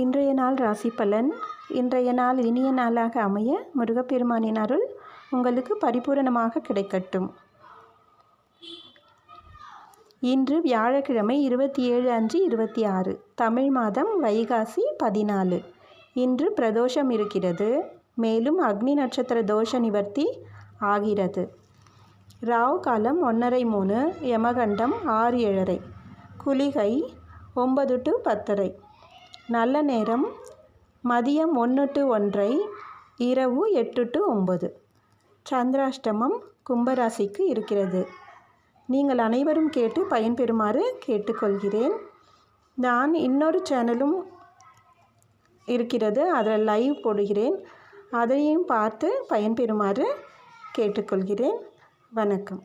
இன்றைய நாள் ராசி பலன். இன்றைய நாள் இனிய நாளாக அமைய முருகப்பெருமானின் அருள் உங்களுக்கு பரிபூரணமாக கிடைக்கட்டும். இன்று வியாழக்கிழமை 27/5/26 தமிழ் மாதம் வைகாசி 14. இன்று பிரதோஷம் இருக்கிறது. மேலும் அக்னி நட்சத்திர தோஷ நிவர்த்தி ஆகிறது. ராவு காலம் 1:30 யமகண்டம் 6:7, குளிகை 9 to 10:30, நல்ல நேரம் மதியம் 1 to 1:30, இரவு 8 to 9. சந்திராஷ்டமம் கும்பராசிக்கு இருக்கிறது. நீங்கள் அனைவரும் கேட்டு பயன்பெறுமாறு கேட்டுக்கொள்கிறேன். நான் இன்னொரு சேனலும் இருக்கிறது, அதில் லைவ் போடுகிறேன். அதையும் பார்த்து பயன்பெறுமாறு கேட்டுக்கொள்கிறேன். வணக்கம்.